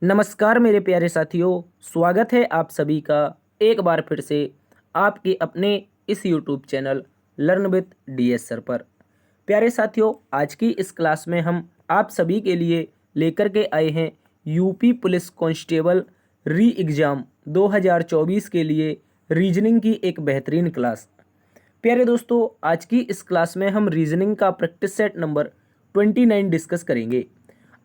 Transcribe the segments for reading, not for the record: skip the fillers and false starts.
नमस्कार मेरे प्यारे साथियों, स्वागत है आप सभी का एक बार फिर से आपके अपने इस YouTube channel learn with DS sir पर। प्यारे साथियों, आज की इस क्लास में हम आप सभी के लिए लेकर के आए हैं यूपी पुलिस कांस्टेबल री एग्ज़ाम 2024 के लिए रीजनिंग की एक बेहतरीन क्लास। प्यारे दोस्तों, आज की इस क्लास में हम रीजनिंग का प्रैक्टिस सेट नंबर 29 डिस्कस करेंगे।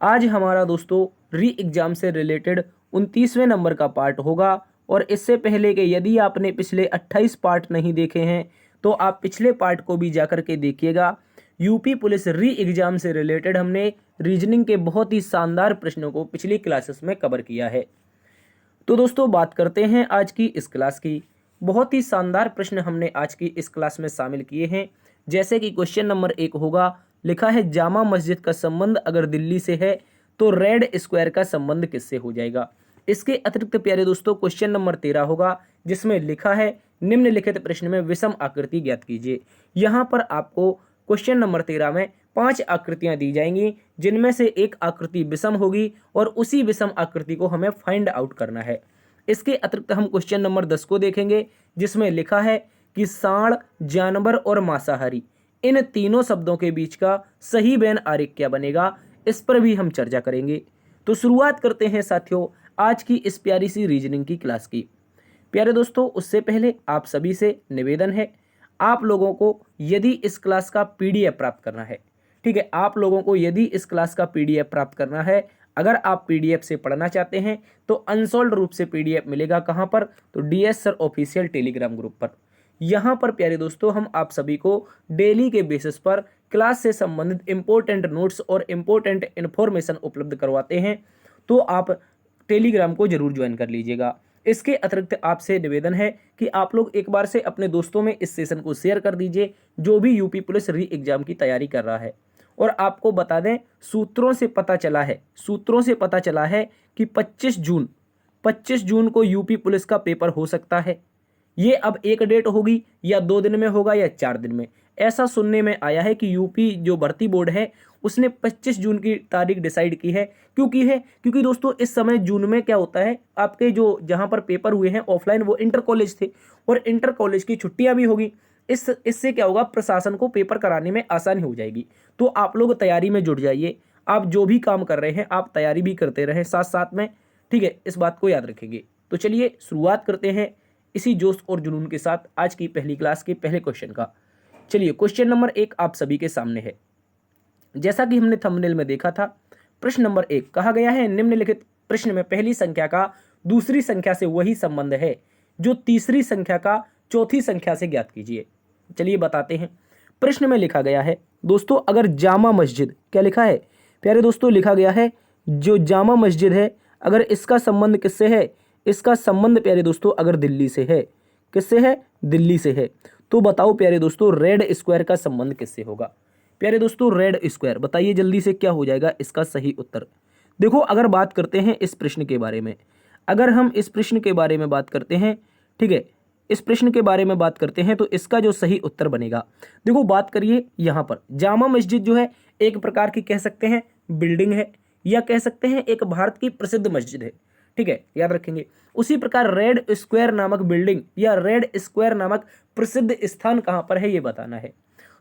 आज हमारा दोस्तों री एग्ज़ाम से रिलेटेड 29वें नंबर का पार्ट होगा। और इससे पहले कि यदि आपने पिछले 28 पार्ट नहीं देखे हैं तो आप पिछले पार्ट को भी जाकर के देखिएगा। यूपी पुलिस री एग्ज़ाम से रिलेटेड हमने रीजनिंग के बहुत ही शानदार प्रश्नों को पिछली क्लासेस में कवर किया है। तो दोस्तों बात करते हैं आज की इस क्लास की। बहुत ही शानदार प्रश्न हमने आज की इस क्लास में शामिल किए हैं। जैसे कि क्वेश्चन नंबर 1 होगा, लिखा है जामा मस्जिद का संबंध अगर दिल्ली से है तो रेड स्क्वायर का संबंध किससे हो जाएगा। इसके अतिरिक्त प्यारे दोस्तों क्वेश्चन नंबर 13 होगा, जिसमें लिखा है निम्नलिखित प्रश्न में विषम आकृति ज्ञात कीजिए। यहाँ पर आपको क्वेश्चन नंबर 13 में 5 आकृतियां दी जाएंगी, जिनमें से एक आकृति विषम होगी और उसी विषम आकृति को हमें फाइंड आउट करना है। इसके अतिरिक्त हम क्वेश्चन नंबर 10 को देखेंगे, जिसमें लिखा है कि सांड, जानवर और मांसाहारी इन तीनों शब्दों के बीच का सही बेन आरेख क्या बनेगा, इस पर भी हम चर्चा करेंगे। तो शुरुआत करते हैं साथियों आज की इस प्यारी सी रीजनिंग की क्लास की। प्यारे दोस्तों, उससे पहले आप सभी से निवेदन है, आप लोगों को यदि इस क्लास का पीडीएफ प्राप्त करना है, ठीक है, आप लोगों को यदि इस क्लास का पीडीएफ प्राप्त करना है, अगर आप पीडीएफ से पढ़ना चाहते हैं तो अनसोल्ड रूप से पीडीएफ मिलेगा। कहाँ पर? तो DS sir official Telegram group पर। यहाँ पर प्यारे दोस्तों हम आप सभी को डेली के बेसिस पर क्लास से संबंधित इंपॉर्टेंट नोट्स और इंपॉर्टेंट इन्फॉर्मेशन उपलब्ध करवाते हैं। तो आप टेलीग्राम को जरूर ज्वाइन कर लीजिएगा। इसके अतिरिक्त आपसे निवेदन है कि आप लोग एक बार से अपने दोस्तों में इस सेशन को शेयर कर दीजिए, जो भी यूपी पुलिस री एग्जाम की तैयारी कर रहा है। और आपको बता दें, सूत्रों से पता चला है कि 25 जून को यूपी पुलिस का पेपर हो सकता है। ये अब एक डेट होगी या 2 दिन में होगा या 4 दिन में, ऐसा सुनने में आया है कि यूपी जो भर्ती बोर्ड है उसने 25 जून की तारीख डिसाइड की है। क्योंकि दोस्तों इस समय जून में क्या होता है, आपके जो जहां पर पेपर हुए हैं ऑफलाइन वो इंटर कॉलेज थे और इंटर कॉलेज की छुट्टियां भी होगी। इससे क्या होगा, प्रशासन को पेपर कराने में आसानी हो जाएगी। तो आप लोग तैयारी में जुट जाइए। आप जो भी काम कर रहे हैं आप तैयारी भी करते रहें साथ साथ में, ठीक है, इस बात को याद रखेंगे। तो चलिए शुरुआत करते हैं इसी जोश और जुनून के साथ आज की पहली क्लास के पहले क्वेश्चन का। चलिए क्वेश्चन नंबर 1 आप सभी के सामने है। जैसा कि हमने थंबनेल में देखा था, प्रश्न नंबर 1 कहा गया है निम्नलिखित प्रश्न में पहली संख्या का दूसरी संख्या से वही संबंध है जो तीसरी संख्या का चौथी संख्या से ज्ञात कीजिए। चलिए बताते हैं। प्रश्न में लिखा गया है दोस्तों, अगर जामा मस्जिद, क्या लिखा है प्यारे दोस्तों, लिखा गया है जो जामा मस्जिद है अगर इसका संबंध किससे है, इसका संबंध प्यारे दोस्तों अगर दिल्ली से है, किससे है, दिल्ली से है, तो बताओ प्यारे दोस्तों रेड स्क्वायर का संबंध किससे होगा। प्यारे दोस्तों रेड स्क्वायर, बताइए जल्दी से क्या हो जाएगा इसका सही उत्तर। देखो अगर बात करते हैं इस प्रश्न के बारे में, अगर हम इस प्रश्न के बारे में बात करते हैं, ठीक है, इस प्रश्न के बारे में बात करते हैं तो इसका जो सही उत्तर बनेगा, देखो बात करिए यहाँ पर जामा मस्जिद जो है एक प्रकार की कह सकते हैं बिल्डिंग है, या कह सकते हैं एक भारत की प्रसिद्ध मस्जिद है, ठीक है, याद रखेंगे। उसी प्रकार रेड स्क्वायर नामक बिल्डिंग या रेड स्क्वायर नामक प्रसिद्ध स्थान कहां पर है ये बताना है।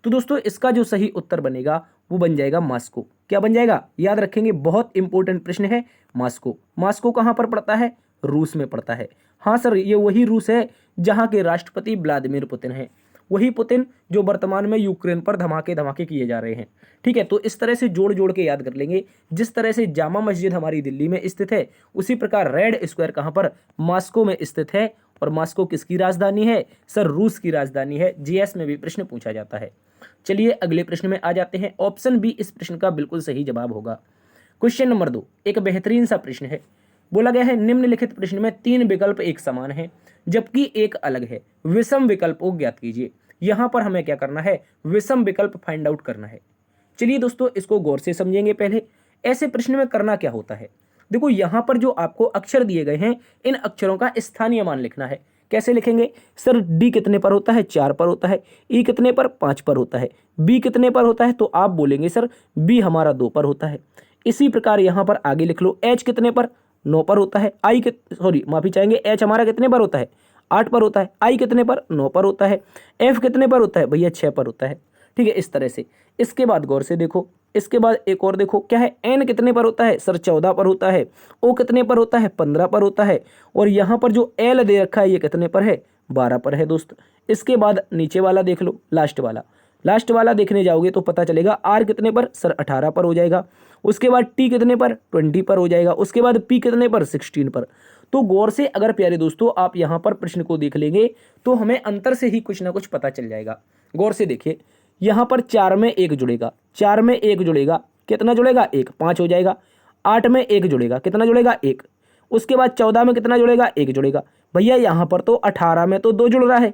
तो दोस्तों इसका जो सही उत्तर बनेगा वो बन जाएगा मॉस्को। क्या बन जाएगा, याद रखेंगे, बहुत इंपॉर्टेंट प्रश्न है। मॉस्को कहां पर पड़ता है, रूस में पड़ता है। हाँ सर, ये वही रूस है जहां के राष्ट्रपति व्लादिमीर पुतिन है, वही पुतिन जो वर्तमान में यूक्रेन पर धमाके किए जा रहे हैं, ठीक है। तो इस तरह से जोड़ जोड़ के याद कर लेंगे। जिस तरह से जामा मस्जिद हमारी दिल्ली में स्थित है, उसी प्रकार रेड स्क्वायर कहां पर, मॉस्को में स्थित है। और मॉस्को किसकी राजधानी है, सर रूस की राजधानी है। जीएस में भी प्रश्न पूछा जाता है। चलिए अगले प्रश्न में आ जाते हैं। ऑप्शन बी इस प्रश्न का बिल्कुल सही जवाब होगा। क्वेश्चन नंबर 2 एक बेहतरीन सा प्रश्न है। बोला गया है निम्नलिखित प्रश्न में 3 विकल्प एक समान है जबकि एक अलग है, विषम विकल्प को ज्ञात कीजिए। यहां पर हमें क्या करना है, विषम विकल्प फाइंड आउट करना है। चलिए दोस्तों इसको गौर से समझेंगे। पहले ऐसे प्रश्न में करना क्या होता है, देखो यहां पर जो आपको अक्षर दिए गए हैं इन अक्षरों का स्थानीय मान लिखना है। कैसे लिखेंगे सर, डी कितने पर होता है, 4 पर होता है, ई कितने पर, 5 पर होता है, बी कितने पर होता है, तो आप बोलेंगे सर बी हमारा 2 पर होता है। इसी प्रकार यहां पर आगे लिख लो, एच कितने पर, 9 पर होता है। माफी चाहेंगे, एच हमारा कितने पर होता है? 8 पर होता है। आई कितने पर? 9 पर होता है। एफ कितने पर होता है भैया? 6 पर होता है। ठीक है, इस तरह से। इसके बाद गौर से देखो, इसके बाद एक और देखो, क्या है? एन कितने पर होता है सर? 14 पर होता है। ओ कितने पर होता है? 15 पर होता है। और यहाँ पर जो एल दे रखा है ये कितने पर है? 12 पर है दोस्त। इसके बाद नीचे वाला देख लो, लास्ट वाला देखने जाओगे तो पता चलेगा आर कितने पर सर? 18 पर हो जाएगा। उसके बाद टी कितने पर? 20 पर हो जाएगा। उसके बाद पी कितने पर? 16 पर। तो गौर से अगर प्यारे दोस्तों आप यहाँ पर प्रश्न को देख लेंगे तो हमें अंतर से ही कुछ ना कुछ पता चल जाएगा। गौर से देखिए, यहाँ पर 4 में 1 जुड़ेगा, 4 में 1 जुड़ेगा, कितना जुड़ेगा? 1, 5 हो जाएगा। 8 में 1 जुड़ेगा, कितना जुड़ेगा? 1। उसके बाद 14 में कितना जुड़ेगा? 1 जुड़ेगा। भैया यहाँ पर तो 18 में तो 2 जुड़ रहा है।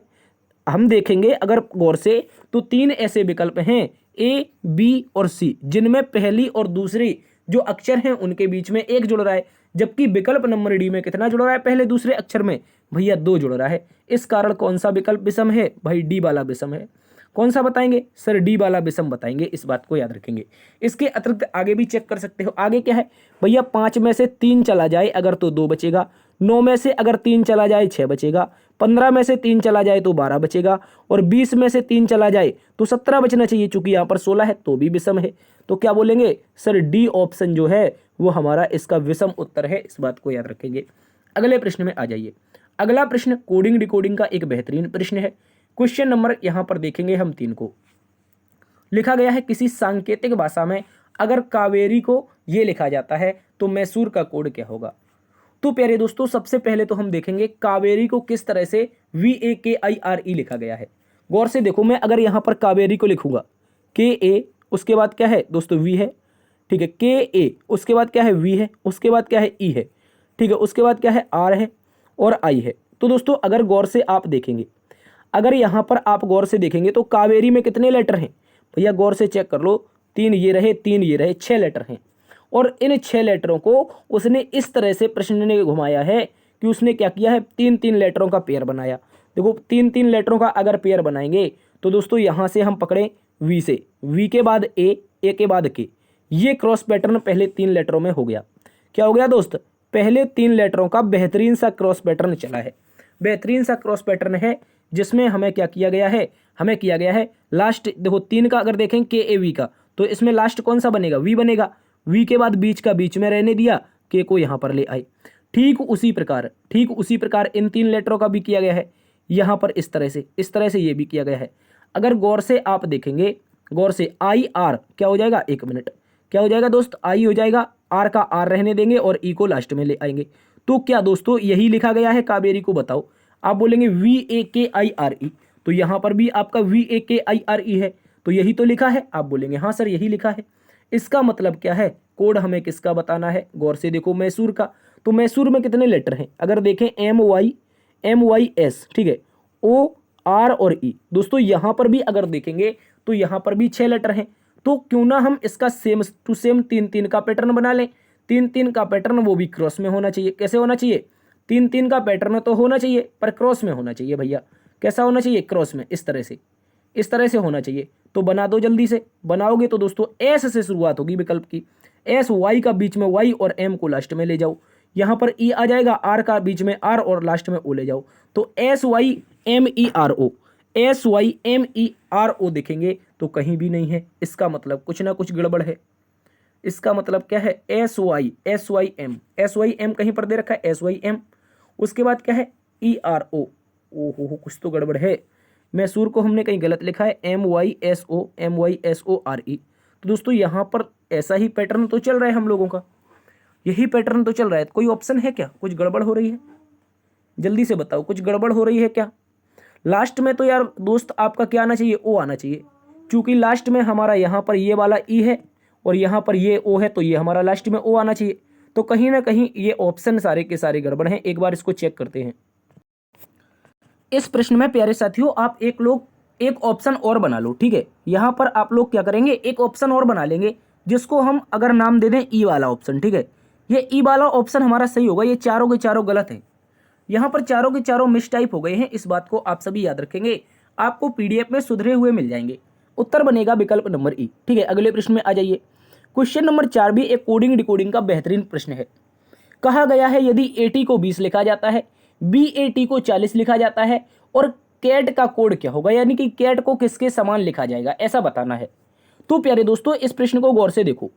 हम देखेंगे अगर गौर से तो 3 ऐसे विकल्प हैं ए, बी और सी, जिनमें पहली और दूसरी जो अक्षर हैं उनके बीच में 1 जुड़ रहा है, जबकि विकल्प नंबर डी में कितना जुड़ रहा है? पहले दूसरे अक्षर में भैया 2 जुड़ रहा है। इस कारण कौन सा विकल्प विषम है? भाई डी वाला विषम है। कौन सा बताएंगे सर? डी वाला विषम बताएंगे, इस बात को याद रखेंगे। इसके अतिरिक्त आगे भी चेक कर सकते हो। आगे क्या है भैया? 5 में से 3 चला जाए अगर तो 2 बचेगा। 9 में से अगर 3 चला जाए 6 बचेगा। 15 में से 3 चला जाए तो 12 बचेगा। और 20 में से 3 चला जाए तो 17 बचना चाहिए। चूंकि यहाँ पर 16 है तो भी विषम है। तो क्या बोलेंगे सर? डी ऑप्शन जो है वो हमारा इसका विषम उत्तर है, इस बात को याद रखेंगे। अगले प्रश्न में आ जाइए। अगला प्रश्न कोडिंग डिकोडिंग का एक बेहतरीन प्रश्न है। क्वेश्चन नंबर यहां पर देखेंगे हम 3 को। लिखा गया है किसी सांकेतिक भाषा में अगर कावेरी को ये लिखा जाता है तो मैसूर का कोड क्या होगा? तो प्यारे दोस्तों सबसे पहले तो हम देखेंगे कावेरी को किस तरह से VAKIRE लिखा गया है। गौर से देखो, मैं अगर यहां पर कावेरी को लिखूंगा KA, उसके बाद क्या है दोस्तों? V है। ठीक है, KA, उसके बाद क्या है? V है। उसके बाद क्या है? E है। ठीक है, उसके बाद क्या है? R है और I है। तो दोस्तों अगर गौर से आप देखेंगे, अगर यहाँ पर आप गौर से देखेंगे तो कावेरी में कितने लेटर हैं भैया? गौर से चेक कर लो, 3 ये रहे, 3 ये रहे, 6 लेटर हैं। और इन 6 लेटरों को उसने इस तरह से प्रश्न ने घुमाया है कि उसने क्या किया है? 3-3 लेटरों का पेयर बनाया। देखो 3-3 लेटरों का अगर पेयर बनाएंगे तो दोस्तों यहाँ से हम पकड़ें वी से, वी के बाद ए के बाद के, ये क्रॉस पैटर्न पहले 3 लेटरों में हो गया। क्या हो गया दोस्त? पहले 3 लेटरों का बेहतरीन सा क्रॉस पैटर्न चला है। बेहतरीन सा क्रॉस पैटर्न है जिसमें हमें क्या किया गया है? हमें किया गया है लास्ट, देखो 3 का अगर देखें KAV का, तो इसमें लास्ट कौन सा बनेगा? वी बनेगा। वी के बाद बीच का बीच में रहने दिया, के को यहां पर ले आए। ठीक उसी प्रकार इन 3 लेटरों का भी किया गया है यहां पर इस तरह से ये भी किया गया है। अगर गौर से आप देखेंगे, गौर से IR क्या हो जाएगा? 1 मिनट, क्या हो जाएगा दोस्त? आई हो जाएगा, आर का आर रहने देंगे और ई को लास्ट में ले आएंगे। तो क्या दोस्तों यही लिखा गया है कावेरी को? बताओ। आप बोलेंगे VAKIRE, तो यहां पर भी आपका VAKIRE है, तो यही तो लिखा है। आप बोलेंगे हाँ सर यही लिखा है। इसका मतलब क्या है? कोड हमें किसका बताना है? गौर से देखो, मैसूर का। तो मैसूर में कितने लेटर हैं? अगर देखें MYS, ठीक है, O, R और E। दोस्तों यहां पर भी अगर देखेंगे तो यहां पर भी 6 लेटर हैं। तो क्यों ना हम इसका सेम टू सेम 3-3 का पैटर्न बना लें। 3-3 का पैटर्न, वो भी क्रॉस में होना चाहिए। कैसे होना चाहिए? 3-3 का पैटर्न तो होना चाहिए पर क्रॉस में होना चाहिए भैया। कैसा होना चाहिए? क्रॉस में, इस तरह से होना चाहिए। तो बना दो, जल्दी से बनाओगे तो दोस्तों एस से शुरुआत होगी विकल्प की। एस, वाई का बीच में वाई और एम को लास्ट में ले जाओ। यहां पर ई आ जाएगा, आर का बीच में आर और लास्ट में ओ ले जाओ। तो SYMERO, SYMERO देखेंगे तो कहीं भी नहीं है। इसका मतलब कुछ ना कुछ गड़बड़ है। इसका मतलब क्या है? SYM कहीं पर दे रखा है, SYM। उसके बाद क्या है? ERO। ओहो, कुछ तो गड़बड़ है। मैसूर को हमने कहीं गलत लिखा है, MYSORE। तो दोस्तों यहाँ पर ऐसा ही पैटर्न तो चल रहा है हम लोगों का, यही पैटर्न तो चल रहा है। कोई ऑप्शन है क्या? कुछ गड़बड़ हो रही है? जल्दी से बताओ, कुछ गड़बड़ हो रही है क्या? लास्ट में तो यार दोस्त आपका क्या आना चाहिए? ओ आना चाहिए। चूंकि लास्ट में हमारा यहाँ पर ये वाला ई है और यहाँ पर ये ओ है, तो ये हमारा लास्ट में ओ आना चाहिए। तो कहीं ना कहीं ये ऑप्शन सारे के सारे गड़बड़ हैं। एक बार इसको चेक करते हैं। इस प्रश्न में प्यारे साथियों आप एक ऑप्शन और बना लो, ठीक है। यहां पर आप लोग क्या करेंगे? एक ऑप्शन और बना लेंगे जिसको हम अगर नाम दे दें ई वाला ऑप्शन, ठीक है। ये ई वाला ऑप्शन हमारा सही होगा। ये चारों के चारों गलत है। यहां पर चारों के चारों मिस टाइप हो गए हैं। इस बात को आप सभी याद रखेंगे। आपको PDF में सुधरे हुए मिल जाएंगे। उत्तर बनेगा विकल्प नंबर ई, ठीक है। अगले प्रश्न में आ जाइए। क्वेश्चन नंबर 4 भी एक कोडिंग डिकोडिंग का बेहतरीन प्रश्न है। कहा गया है यदि एटी को 20 लिखा जाता है, BAT को 40 लिखा जाता है और कैट का कोड क्या होगा, यानी कि कैट को किसके समान लिखा जाएगा, ऐसा बताना है। तो प्यारे दोस्तों इस प्रश्न को गौर से देखो।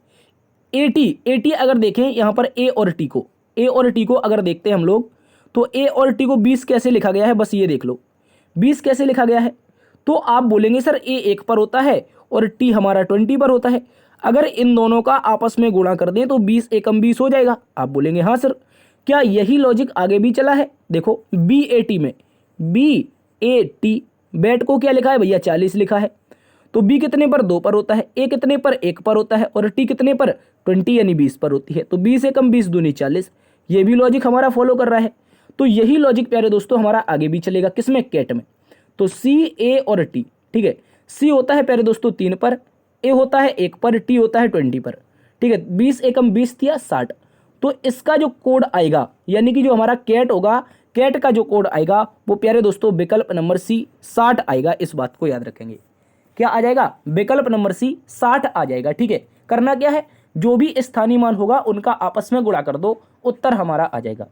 एटी अगर देखें यहाँ पर ए और टी को अगर देखते हैं हम लोग, तो ए और टी को 20 कैसे लिखा गया है, बस ये देख लो 20 कैसे लिखा गया है। तो आप बोलेंगे सर ए 1 पर होता है और टी हमारा 20 पर होता है, अगर इन दोनों का आपस में गुणा कर दें तो 20 एकम 20 हो जाएगा। आप बोलेंगे हाँ सर, क्या यही लॉजिक आगे भी चला है? देखो BAT में BAT बैट को क्या लिखा है भैया, 40 लिखा है, तो B कितने पर, 2 पर होता है, A कितने पर, 1 पर होता है और T कितने पर, 20 यानी 20 पर होती है, तो 20 एकम 20 दूनी 40। ये भी लॉजिक हमारा फॉलो कर रहा है। तो यही लॉजिक प्यारे दोस्तों हमारा आगे भी चलेगा, किसमें, कैट में। तो C, A और T, ठीक है, C होता है प्यारे दोस्तों 3 पर, A होता है 1 पर, T होता है 20 पर, ठीक है, 20 एकम 20 दिया 60। तो इसका जो कोड आएगा, यानी कि जो हमारा कैट होगा, कैट का जो कोड आएगा वो प्यारे दोस्तों विकल्प नंबर C 60 आएगा। इस बात को याद रखेंगे, क्या आ जाएगा, विकल्प नंबर C 60 आ जाएगा। ठीक है, करना क्या है, जो भी स्थानीय मान होगा उनका आपस में गुणा कर दो, उत्तर हमारा आ जाएगा।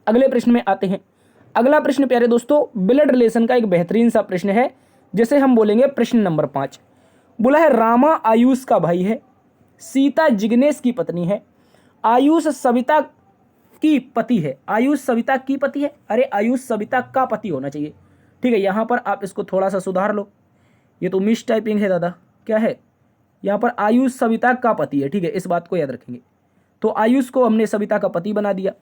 अगले प्रश्न में आते हैं। अगला प्रश्न प्यारे दोस्तों ब्लड रिलेशन का एक बेहतरीन सा प्रश्न है, जिसे हम बोलेंगे प्रश्न नंबर 5। बोला है रामा आयुष का भाई है, सीता जिग्नेश की पत्नी है, आयुष सविता की पति है। आयुष सविता की पति है, अरे आयुष सविता का पति होना चाहिए। ठीक है, यहाँ पर आप इसको थोड़ा सा सुधार लो, ये तो मिस टाइपिंग है दादा, क्या है यहाँ पर, आयुष सविता का पति है। ठीक है, इस बात को याद रखेंगे। तो आयुष को हमने सविता का पति बना दिया।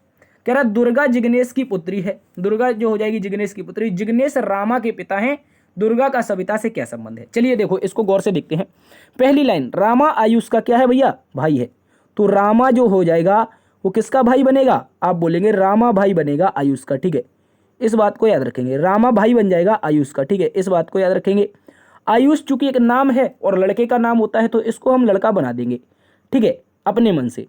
कह रहा दुर्गा जिग्नेश की पुत्री है, दुर्गा जो हो जाएगी जिग्नेश की पुत्री, जिग्नेश रामा के पिता हैं, दुर्गा का सविता से क्या संबंध है। चलिए देखो इसको गौर से देखते हैं। पहली लाइन, रामा आयुष का क्या है भैया, भाई है, तो रामा जो हो जाएगा वो किसका भाई बनेगा, आप बोलेंगे रामा भाई बनेगा आयुष का। ठीक है, इस बात को याद रखेंगे, रामा भाई बन जाएगा आयुष का। ठीक है, इस बात को याद रखेंगे। आयुष चूंकि एक नाम है और लड़के का नाम होता है तो इसको हम लड़का बना देंगे। ठीक है, अपने मन से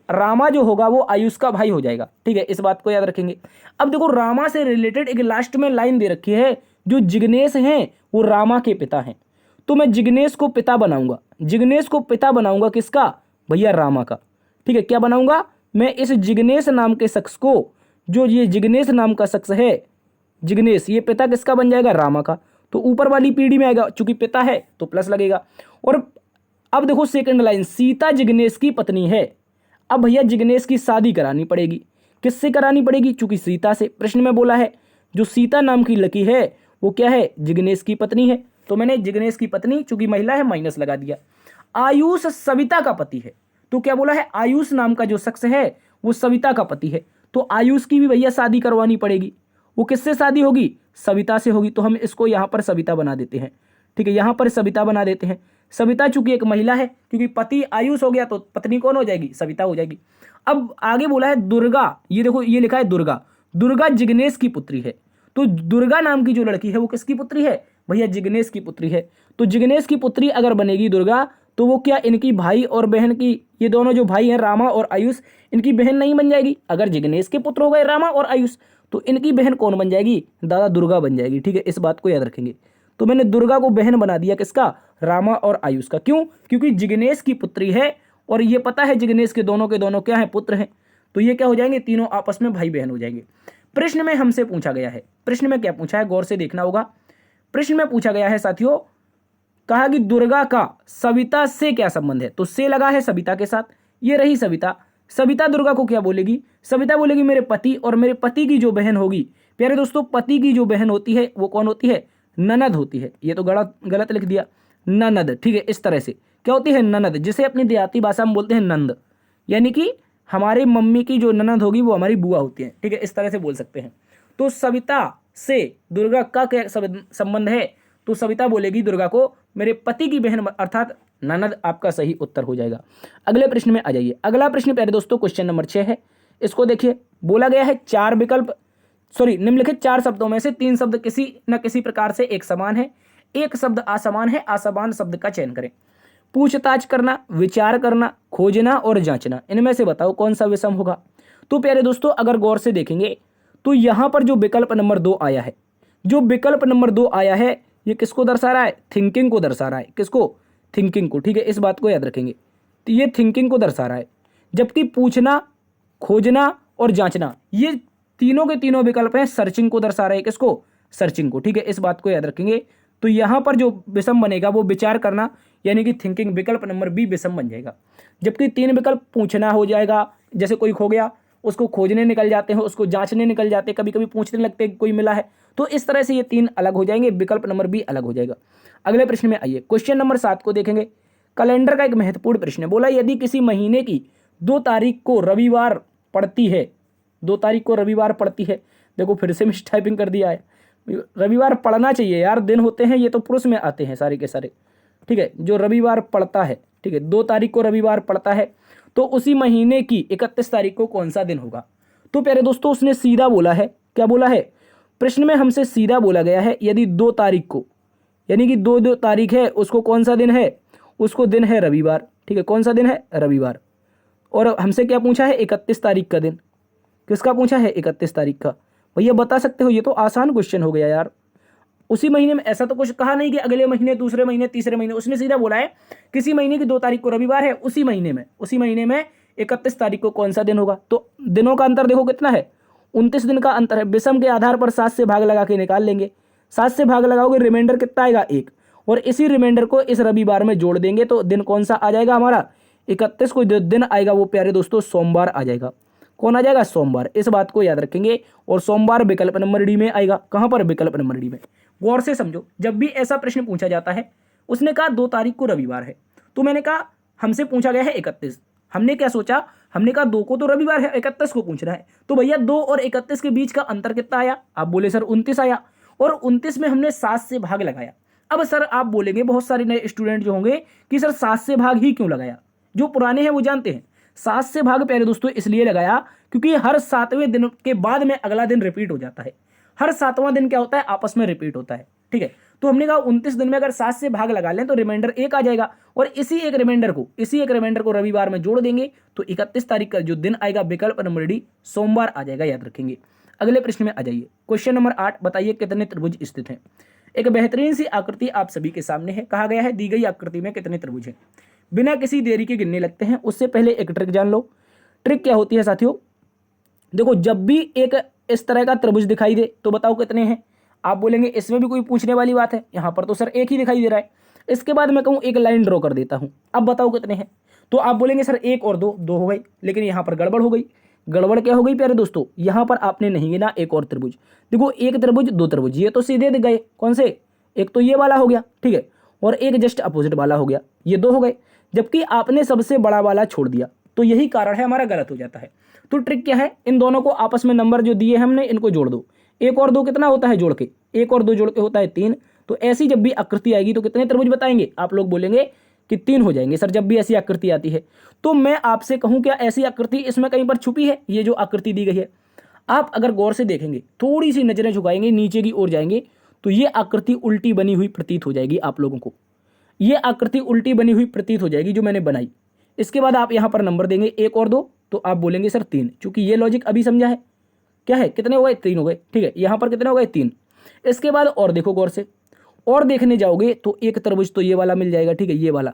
रामा जो होगा वो आयुष का भाई हो जाएगा। ठीक है, इस बात को याद रखेंगे। अब देखो रामा से रिलेटेड एक लास्ट में लाइन दे रखी है, जो जिग्नेश हैं वो रामा के पिता हैं, तो मैं जिग्नेश को पिता बनाऊंगा। जिग्नेश को पिता बनाऊंगा किसका भैया, रामा का। ठीक है, क्या बनाऊंगा मैं, इस जिग्नेश नाम के शख्स को, जो ये जिग्नेश नाम का शख्स है जिग्नेश, ये पिता किसका बन जाएगा, रामा का। तो ऊपर वाली पीढ़ी में आएगा, चूंकि पिता है तो प्लस लगेगा। और अब देखो सेकंड लाइन, सीता जिग्नेश की पत्नी है। अब भैया जिग्नेश की शादी करानी पड़ेगी, किससे करानी पड़ेगी, चूंकि सीता से। प्रश्न में बोला है जो सीता नाम की लड़की है वो क्या है, जिग्नेश की पत्नी है, तो मैंने जिग्नेश की पत्नी चूंकि महिला है माइनस लगा दिया। आयुष सविता का पति है, तो क्या बोला है, आयुष नाम का जो शख्स है वो सविता का पति है, तो आयुष की भी भैया शादी करवानी पड़ेगी। वो किससे शादी होगी, सविता से होगी, तो हम इसको यहाँ पर सविता बना देते हैं। ठीक है, यहाँ पर सविता बना देते हैं। सविता चूंकि एक महिला है, क्योंकि पति आयुष हो गया तो पत्नी कौन हो जाएगी, सविता हो जाएगी। अब आगे बोला है दुर्गा, ये देखो ये लिखा है दुर्गा, दुर्गा जिग्नेश की पुत्री है, तो दुर्गा नाम की जो लड़की है वो किसकी पुत्री है भैया, जिग्नेश की पुत्री है। तो जिग्नेश की पुत्री अगर बनेगी दुर्गा, तो वो क्या इनकी भाई और बहन की, ये दोनों जो भाई हैं रामा और आयुष, इनकी बहन नहीं बन जाएगी। अगर जिग्नेश के पुत्र हो गए रामा और आयुष, तो इनकी बहन कौन बन जाएगी, दादा दुर्गा बन जाएगी। ठीक है, इस बात को याद रखेंगे। तो मैंने दुर्गा को बहन बना दिया किसका, रामा और आयुष का। क्यों, क्योंकि जिग्नेश की पुत्री है और ये पता है जिग्नेश के दोनों क्या है, पुत्र हैं, तो ये क्या हो जाएंगे, तीनों आपस में भाई बहन हो जाएंगे। प्रश्न में हमसे पूछा गया है, प्रश्न में क्या पूछा है गौर से देखना होगा। प्रश्न में पूछा गया है साथियों, कहा कि दुर्गा का सविता से क्या संबंध है, तो से लगा है सविता के साथ, ये रही सविता। सविता दुर्गा को क्या बोलेगी, सविता बोलेगी मेरे पति, और मेरे पति की जो बहन होगी, प्यारे दोस्तों पति की जो बहन होती है वो कौन होती है, ननद होती है। ये तो गलत लिख दिया, ननद। ठीक है, इस तरह से क्या होती है, ननद, जिसे अपनी देहाती भाषा में बोलते हैं नंद, यानी कि हमारी मम्मी की जो ननद होगी वो हमारी बुआ होती है। ठीक है, इस तरह से बोल सकते हैं। तो सविता से दुर्गा का क्या संबंध है, तो सविता बोलेगी दुर्गा को मेरे पति की बहन, अर्थात ननद आपका सही उत्तर हो जाएगा। अगले प्रश्न में आ जाइए। अगला प्रश्न प्यारे दोस्तों क्वेश्चन नंबर 6 है, इसको देखिए। बोला गया है निम्नलिखित 4 शब्दों में से 3 शब्द किसी न किसी प्रकार से एक समान है, एक शब्द असमान है, असमान शब्द का चयन करें। पूछताछ करना, विचार करना, खोजना और जांचना, इनमें से बताओ कौन सा विषम होगा। तो प्यारे दोस्तों अगर गौर से देखेंगे तो यहां पर जो विकल्प नंबर 2 आया है, जो विकल्प नंबर 2 आया है ये किसको दर्शा रहा है, थिंकिंग को दर्शा रहा है। किसको, थिंकिंग को। ठीक है, इस बात को याद रखेंगे, तो ये थिंकिंग को दर्शा रहा है। जबकि पूछना, खोजना और जांचना, ये तीनों के तीनों विकल्प हैं सर्चिंग को दर्शा रहे हैं, किसको, सर्चिंग को, ठीक है, इस बात को याद रखेंगे। तो यहां पर जो विषम बनेगा वो विचार करना यानी कि थिंकिंग, विकल्प नंबर बी विषम बन जाएगा। जबकि 3 विकल्प पूछना हो जाएगा, जैसे कोई खो गया उसको खोजने निकल जाते हैं, उसको जांचने निकल जाते हैं, कभी कभी पूछने लगते हैं कोई मिला है, तो इस तरह से ये 3 अलग हो जाएंगे, विकल्प नंबर बी अलग हो जाएगा। अगले प्रश्न में आइए, क्वेश्चन नंबर 7 को देखेंगे। कैलेंडर का एक महत्वपूर्ण प्रश्न है, बोला यदि किसी महीने की 2 तारीख को रविवार पड़ती है, 2 तारीख को रविवार पड़ती है, देखो फिर से मिस टाइपिंग कर दिया है, रविवार पढ़ना चाहिए यार, दिन होते हैं ये तो पुरुष में आते हैं सारे के सारे, ठीक है, जो रविवार पड़ता है, ठीक है, 2 तारीख को रविवार पड़ता है, तो उसी महीने की 31 तारीख को कौन सा दिन होगा। तो प्यारे दोस्तों उसने सीधा बोला है, क्या बोला है, प्रश्न में हमसे सीधा बोला गया है यदि 2 तारीख को, यानी कि 2 तारीख है, उसको कौन सा दिन है, उसको दिन है रविवार, ठीक है, कौन सा दिन है, रविवार। और हमसे क्या पूछा है, 31 तारीख का दिन, किसका पूछा है, 31 तारीख का। भैया बता सकते हो, ये तो आसान क्वेश्चन हो गया यार, उसी महीने में, ऐसा तो कुछ कहा नहीं कि अगले महीने, दूसरे महीने, तीसरे महीने, उसने सीधा बोला है किसी महीने की 2 तारीख को रविवार है, उसी महीने में 31 तारीख को कौन सा दिन होगा। तो दिनों का अंतर देखो कितना है, 29 दिन का अंतर है। विषम के आधार पर 7 से भाग लगा के निकाल लेंगे, 7 से भाग लगाओगे रिमाइंडर कितना आएगा, 1, और इसी रिमाइंडर को इस रविवार में जोड़ देंगे तो दिन कौन सा आ जाएगा हमारा, 31 को जो दिन आएगा वो प्यारे दोस्तों सोमवार आ जाएगा। कौन आ जाएगा, सोमवार, इस बात को याद रखेंगे। और सोमवार विकल्प नंबर डी में आएगा, कहां पर, विकल्प नंबर डी में। गौर से समझो, जब भी ऐसा प्रश्न पूछा जाता है, उसने कहा 2 तारीख को रविवार है, तो मैंने कहा हमसे पूछा गया है 31, हमने क्या सोचा, हमने कहा 2 को तो रविवार है, 31 को पूछना है, तो भैया 2 और 31 के बीच का अंतर कितना आया, आप बोले सर 29 आया, और 29 में हमने 7 से भाग लगाया। अब सर आप बोलेंगे, बहुत सारे नए स्टूडेंट जो होंगे कि सर 7 से भाग ही क्यों लगाया, जो पुराने हैं वो जानते हैं, 7 से भाग प्यारे दोस्तों इसलिए लगाया क्योंकि हर 7वें दिन के बाद में अगला दिन रिपीट हो जाता है, हर 7वां दिन क्या होता है, आपस में रिपीट होता है, ठीक है। तो हमने कहा 29 दिन में अगर 7 से भाग लगा लें तो रिमाइंडर 1 आ जाएगा, और इसी एक रिमाइंडर को रविवार में जोड़ देंगे तो 31 तारीख का जो दिन आएगा विकल्प नंबर डी सोमवार आ जाएगा, याद रखेंगे। अगले प्रश्न में आ जाइए, क्वेश्चन नंबर 8, बताइए कितने त्रिभुज स्थित हैं। एक बेहतरीन सी आकृति आप सभी के सामने है, कहा गया है दी गई आकृति में कितने त्रिभुज हैं। बिना किसी देरी के गिनने लगते हैं, उससे पहले एक ट्रिक जान लो। ट्रिक क्या होती है साथियों, देखो जब भी एक इस तरह का त्रिभुज दिखाई दे तो बताओ कितने हैं। आप बोलेंगे इसमें भी कोई पूछने वाली बात है, यहाँ पर तो सर एक ही दिखाई दे रहा है। इसके बाद मैं कहूँ एक लाइन ड्रॉ कर देता हूँ, अब बताओ कितने हैं। तो आप बोलेंगे सर 1 और 2, 2 हो गई, लेकिन यहाँ पर गड़बड़ हो गई। गड़बड़ क्या हो गई प्यारे दोस्तों, यहाँ पर आपने नहीं गिना एक और त्रिभुज। देखो 1 त्रिभुज 2 त्रिभुज, ये तो सीधे दिख गए, कौन से, एक तो ये वाला हो गया, ठीक है, और एक जस्ट अपोजिट वाला हो गया, ये 2 हो गए। जबकि आपने सबसे बड़ा वाला छोड़ दिया, तो यही कारण है हमारा गलत हो जाता है। तो ट्रिक क्या है, इन दोनों को आपस में नंबर जो दिए हमने इनको जोड़ दो। 1 और 2 कितना होता है जोड़ के, 1 और 2 जोड़ के होता है 3। तो ऐसी जब भी आकृति आएगी तो कितने त्रिभुज बताएंगे, आप लोग बोलेंगे कि 3 हो जाएंगे सर जब भी ऐसी आकृति आती है। तो मैं आपसे कहूं क्या ऐसी आकृति इसमें कहीं पर छुपी है, ये जो आकृति दी गई है। आप अगर गौर से देखेंगे, थोड़ी सी नजरें झुकाएंगे, नीचे की ओर जाएंगे, तो ये आकृति उल्टी बनी हुई प्रतीत हो जाएगी आप लोगों को। ये आकृति उल्टी बनी हुई प्रतीत हो जाएगी जो मैंने बनाई। इसके बाद आप यहां पर नंबर देंगे 1 और 2, तो आप बोलेंगे सर 3, चूंकि ये लॉजिक अभी समझा है। क्या है, कितने हो गए, 3 हो गए, ठीक है। यहां पर कितने हो गए, 3। इसके बाद और देखो गौर से, और देखने जाओगे तो एक त्रिभुज तो ये वाला मिल जाएगा, ठीक है, ये वाला।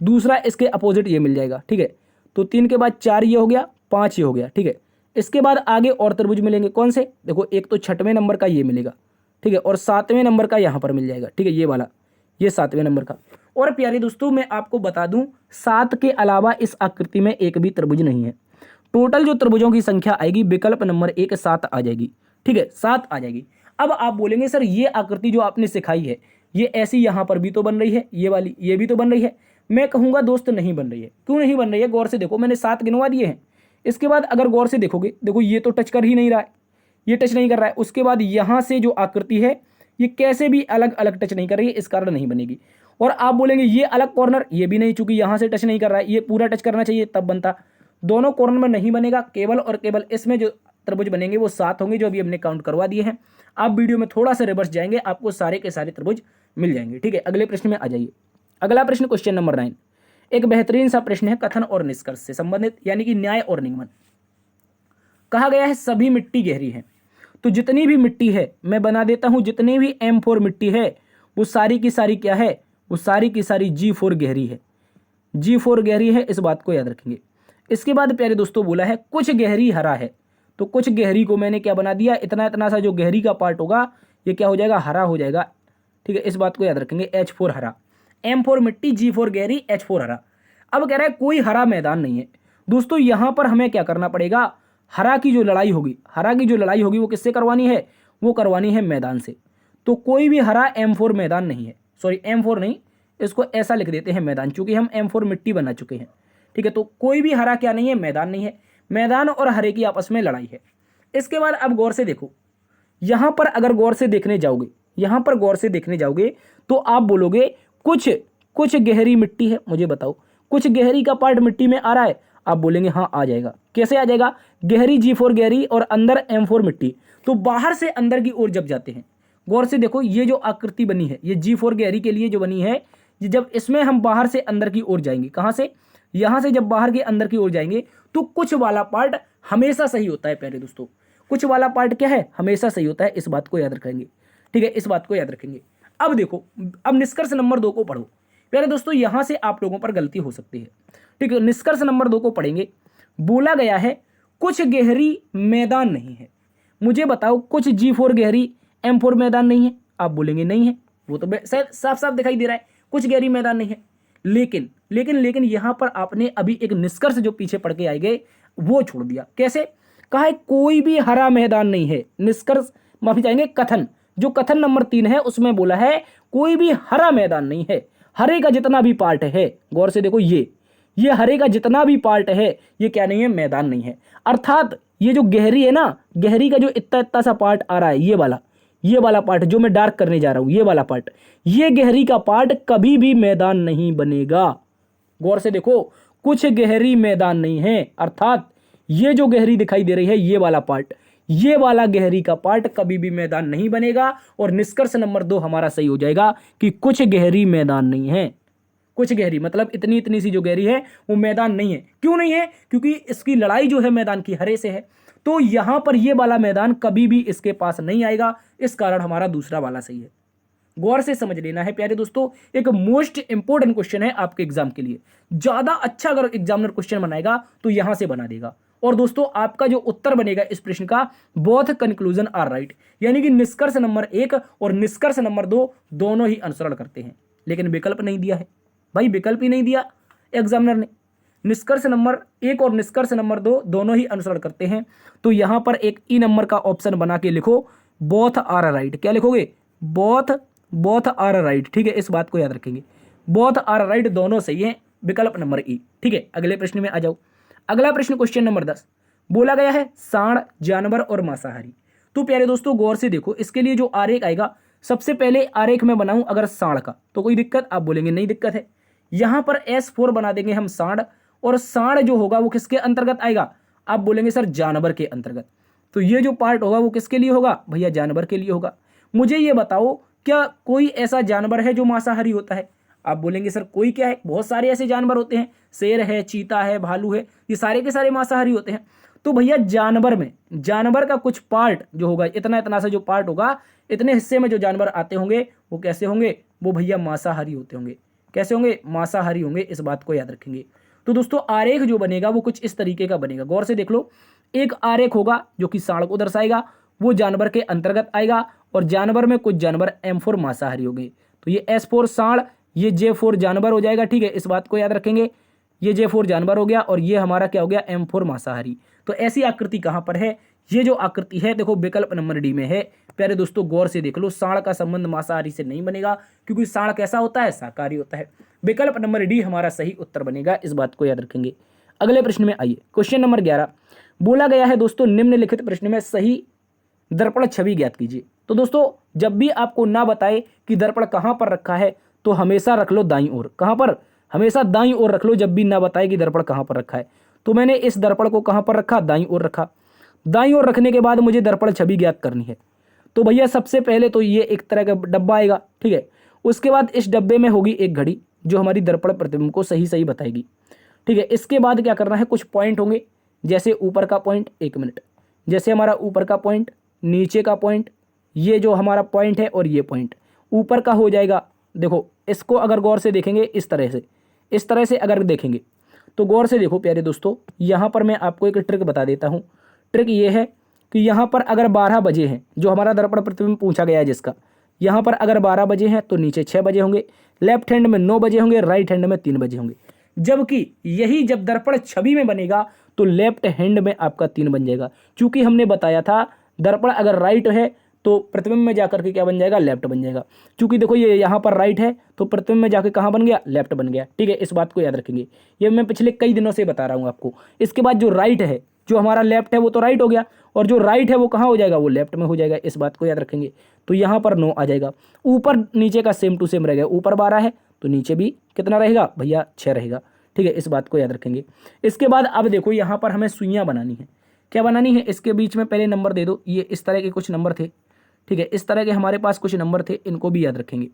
दूसरा इसके अपोजिट ये मिल जाएगा, ठीक है। तो 3 के बाद 4 ये हो गया, 5 ये हो गया, ठीक है। इसके बाद आगे और त्रिभुज मिलेंगे, कौन से, देखो एक तो 6वें नंबर का ये मिलेगा, ठीक है, और 7वें नंबर का यहाँ पर मिल जाएगा, ठीक है, ये वाला, ये 7वें नंबर का। और प्यारे दोस्तों मैं आपको बता दूं 7 के अलावा इस आकृति में एक भी त्रिभुज नहीं है। टोटल जो त्रिभुजों की संख्या आएगी विकल्प नंबर 1 7 आ जाएगी, ठीक है, 7 आ जाएगी। अब आप बोलेंगे सर ये आकृति जो आपने सिखाई है ये ऐसी यहाँ पर भी तो बन रही है, ये वाली ये भी तो बन रही है। मैं कहूँगा दोस्त नहीं बन रही है। क्यों नहीं बन रही है, गौर से देखो, मैंने 7 गिनवा दिए हैं। इसके बाद अगर गौर से देखोगे, देखो ये तो टच कर ही नहीं रहा है, ये टच नहीं कर रहा है। उसके बाद यहाँ से जो आकृति है ये कैसे भी अलग अलग टच नहीं कर रही है, इस कारण नहीं बनेगी। और आप बोलेंगे ये अलग कॉर्नर, ये भी नहीं, चूंकि यहाँ से टच नहीं कर रहा है, ये पूरा टच करना चाहिए तब बनता। दोनों कॉर्नर में नहीं बनेगा, केवल और केवल इसमें जो त्रिभुज बनेंगे वो 7 होंगे, जो अभी हमने काउंट करवा दिए हैं। आप वीडियो में थोड़ा सा रिवर्स जाएंगे, आपको सारे के सारे त्रिभुज मिल जाएंगे, ठीक है। अगले प्रश्न में आ जाइए। अगला प्रश्न क्वेश्चन नंबर 9, एक बेहतरीन सा प्रश्न है कथन और निष्कर्ष से संबंधित, यानी कि न्याय और निगमन। कहा गया है सभी मिट्टी गहरी है, तो जितनी भी मिट्टी है मैं बना देता हूं, जितनी भी M4 मिट्टी है वो सारी की सारी क्या है, वो सारी की सारी G4 गहरी है, G4 गहरी है, इस बात को याद रखेंगे। इसके बाद प्यारे दोस्तों बोला है कुछ गहरी हरा है, तो कुछ गहरी को मैंने क्या बना दिया, इतना इतना सा जो गहरी का पार्ट होगा ये क्या हो जाएगा, हरा हो जाएगा। ठीक है, इस बात को याद रखेंगे। H4 हरा, M4 मिट्टी, G4 गहरी, H4 हरा। अब कह रहा है कोई हरा मैदान नहीं है। दोस्तों यहाँ पर हमें क्या करना पड़ेगा, हरा की जो लड़ाई होगी, हरा की जो लड़ाई होगी वो किससे करवानी है, वो करवानी है मैदान से। तो कोई भी हरा M4 मैदान नहीं है, सॉरी M4 नहीं, इसको ऐसा लिख देते हैं मैदान, चूंकि हम M4 मिट्टी बना चुके हैं। ठीक है, तो कोई भी हरा क्या नहीं है, मैदान नहीं है। मैदान और हरे की आपस में लड़ाई है। इसके बाद अब गौर से देखो, यहां पर अगर गौर से देखने जाओगे, यहां पर गौर से देखने जाओगे तो आप बोलोगे कुछ कुछ गहरी मिट्टी है, मुझे बताओ कुछ गहरी का पार्ट मिट्टी में आ रहा है। आप बोलेंगे हाँ आ जाएगा। कैसे आ जाएगा, गहरी G4 गहरी और अंदर M4 मिट्टी, तो बाहर से अंदर की ओर जब जाते हैं। गौर से देखो, ये जो आकृति बनी है ये G4 गहरी के लिए जो बनी है, ये जब इसमें हम बाहर से अंदर की ओर जाएंगे, कहां से, यहां से जब बाहर के अंदर की ओर जाएंगे तो कुछ वाला पार्ट हमेशा सही होता है। प्यारे दोस्तों, कुछ वाला पार्ट क्या है, हमेशा सही होता है। इस बात को याद रखेंगे। ठीक है, इस बात को याद रखेंगे। अब देखो, अब निष्कर्ष नंबर 2 को पढ़ो। प्यारे दोस्तों, यहां से आप लोगों पर गलती हो सकती है। ठीक है, निष्कर्ष नंबर 2 को पढ़ेंगे। बोला गया है कुछ गहरी मैदान नहीं है। मुझे बताओ कुछ G4 गहरी M4 मैदान नहीं है। आप बोलेंगे नहीं है, वो तो शायद साफ साफ दिखाई दे रहा है, कुछ गहरी मैदान नहीं है। लेकिन लेकिन लेकिन यहां पर आपने अभी एक निष्कर्ष जो पीछे पढ़ के आए गए वो छोड़ दिया। कैसे, कहा है कोई भी हरा मैदान नहीं है। निष्कर्ष, माफी चाहेंगे, कथन, जो कथन नंबर 3 है उसमें बोला है कोई भी हरा मैदान नहीं है। हरे का जितना भी पार्ट है, गौर से देखो, ये हरे का जितना भी पार्ट है ये क्या नहीं है, मैदान नहीं है। अर्थात ये जो गहरी है ना, गहरी का जो इतना इतना सा पार्ट आ रहा है, ये वाला पार्ट जो मैं डार्क करने जा रहा हूं, ये वाला पार्ट, ये गहरी का पार्ट कभी भी मैदान नहीं बनेगा। गौर से देखो, कुछ गहरी मैदान नहीं है, अर्थात ये जो गहरी दिखाई दे रही है ये वाला पार्ट, ये वाला गहरी का पार्ट कभी भी मैदान नहीं बनेगा। और निष्कर्ष नंबर 2 हमारा सही हो जाएगा कि कुछ गहरी मैदान नहीं है। कुछ गहरी मतलब इतनी इतनी सी जो गहरी है वो मैदान नहीं है। क्यों नहीं है, क्योंकि इसकी लड़ाई जो है मैदान की हरे से है। तो यहां पर ये वाला मैदान कभी भी इसके पास नहीं आएगा, इस कारण हमारा दूसरा वाला सही है। गौर से समझ लेना है प्यारे दोस्तों, एक मोस्ट इंपोर्टेंट क्वेश्चन है आपके एग्जाम के लिए। ज्यादा अच्छा अगर एग्जामिनर क्वेश्चन बनाएगा तो यहां से बना देगा। और दोस्तों आपका जो उत्तर बनेगा इस प्रश्न का, बोथ कंक्लूजन आर राइट, यानी कि निष्कर्ष नंबर 1 और निष्कर्ष नंबर 2 दोनों ही अनुसरण करते हैं। लेकिन विकल्प नहीं दिया है भाई, विकल्प ही नहीं दिया एग्जामिनर ने। निष्कर्ष नंबर 1 और निष्कर्ष नंबर 2 दोनों ही अनुसरण करते हैं। तो यहां पर एक ई नंबर का ऑप्शन बना के लिखो, बोथ आर राइट। क्या लिखोगे, बोथ आर राइट। ठीक है, इस बात को याद रखेंगे, बोथ आर राइट, दोनों सही है, विकल्प नंबर ई। ठीक है, अगले प्रश्न में आ जाओ। अगला प्रश्न क्वेश्चन नंबर 10, बोला गया है सांड, जानवर और मांसाहारी। तो प्यारे दोस्तों गौर से देखो, इसके लिए जो आरेख आएगा, सबसे पहले आरेख में बनाऊं अगर सांड का तो कोई दिक्कत, आप बोलेंगे नहीं दिक्कत है। यहां पर S4 बना देंगे हम सांड, और सांड जो होगा वो किसके अंतर्गत आएगा, आप बोलेंगे सर जानवर के अंतर्गत। तो ये जो पार्ट होगा वो किसके लिए होगा, भैया जानवर के लिए होगा। मुझे ये बताओ क्या कोई ऐसा जानवर है जो मांसाहारी होता है, आप बोलेंगे सर कोई क्या है, बहुत सारे ऐसे जानवर होते हैं, शेर है, चीता है, भालू है, ये सारे के सारे मांसाहारी होते हैं। तो भैया जानवर में, जानवर का कुछ पार्ट जो होगा, इतना इतना सा जो पार्ट होगा, इतने हिस्से में जो जानवर आते होंगे वो कैसे होंगे, वो भैया मांसाहारी होते होंगे। कैसे होंगे, मांसाहारी होंगे, इस बात को याद रखेंगे। तो दोस्तों आरेख जो बनेगा वो कुछ इस तरीके का बनेगा। गौर से देख लो, एक आरेख होगा जो कि सांड को दर्शाएगा, वो जानवर के अंतर्गत आएगा, और जानवर में कुछ जानवर M4 मांसाहारी हो गए। तो ये S4 सांड, ये J4 जानवर हो जाएगा। ठीक है, इस बात को याद रखेंगे, ये J4 जानवर हो गया, और ये हमारा क्या हो गया, M4 मांसाहारी। तो ऐसी आकृति कहां पर है, ये जो आकृति है देखो विकल्प नंबर डी में है। प्यारे दोस्तों गौर से देख लो, सांड का संबंध मांसाहारी से नहीं बनेगा, क्योंकि सांड कैसा होता है, शाकाहारी होता है। विकल्प नंबर डी हमारा सही उत्तर बनेगा, इस बात को याद रखेंगे। अगले प्रश्न में आइए, क्वेश्चन नंबर 11 बोला गया है दोस्तों, निम्नलिखित प्रश्न में सही दर्पण छवि ज्ञात कीजिए। तो दोस्तों जब भी आपको ना बताए कि दर्पण कहां पर रखा है तो हमेशा रख लो दाईं ओर। कहां पर, हमेशा दाईं ओर रख लो, जब भी ना बताए कि दर्पण कहां पर रखा है। तो मैंने इस दर्पण को कहां पर रखा, दाईं ओर रखा। दाईं ओर रखने के बाद मुझे दर्पण छवि ज्ञात करनी है। तो भैया सबसे पहले तो ये एक तरह का डब्बा आएगा, ठीक है। उसके बाद इस डब्बे में होगी एक घड़ी जो हमारी दर्पण प्रतिबिंब को सही सही बताएगी, ठीक है। इसके बाद क्या करना है, कुछ पॉइंट होंगे, जैसे ऊपर का पॉइंट, 1 मिनट, जैसे हमारा ऊपर का पॉइंट, नीचे का पॉइंट, ये जो हमारा पॉइंट है, और ये पॉइंट ऊपर का हो जाएगा। देखो इसको अगर गौर से देखेंगे, इस तरह से अगर देखेंगे तो गौर से देखो प्यारे दोस्तों, यहाँ पर मैं आपको एक ट्रिक बता देता हूँ। ट्रिक ये है कि यहाँ पर अगर 12 बजे हैं, जो हमारा दर्पण प्रतिबिंब पूछा गया है जिसका, यहाँ पर अगर 12 बजे हैं तो नीचे 6 बजे होंगे, लेफ्ट हैंड में 9 बजे होंगे, राइट हैंड में 3 बजे होंगे। जबकि यही जब दर्पण छवि में बनेगा तो लेफ्ट हैंड में आपका 3 बन जाएगा, क्योंकि हमने बताया था दर्पण अगर राइट है तो प्रतिबिंब में जाकर के क्या बन जाएगा, लेफ्ट बन जाएगा। क्योंकि देखो ये यहाँ पर राइट है तो प्रतिबिंब में जाकर कहाँ बन गया, लेफ्ट बन गया। ठीक है, इस बात को याद रखेंगे, ये मैं पिछले कई दिनों से बता रहा हूँ आपको। इसके बाद जो राइट है, जो हमारा लेफ्ट है वो तो राइट हो गया, और जो राइट है वो कहाँ हो जाएगा, वो लेफ्ट में हो जाएगा। इस बात को याद रखेंगे। तो यहाँ पर 9 आ जाएगा। ऊपर नीचे का सेम टू सेम रहेगा, ऊपर 12 है तो नीचे भी कितना रहेगा भैया, 6 रहेगा। ठीक है, इस बात को याद रखेंगे। इसके बाद अब देखो यहाँ पर हमें सुइयाँ बनानी है। क्या बनानी है, इसके बीच में पहले नंबर दे दो। ये इस तरह के कुछ नंबर थे। ठीक है, इस तरह के हमारे पास कुछ नंबर थे, इनको भी याद रखेंगे।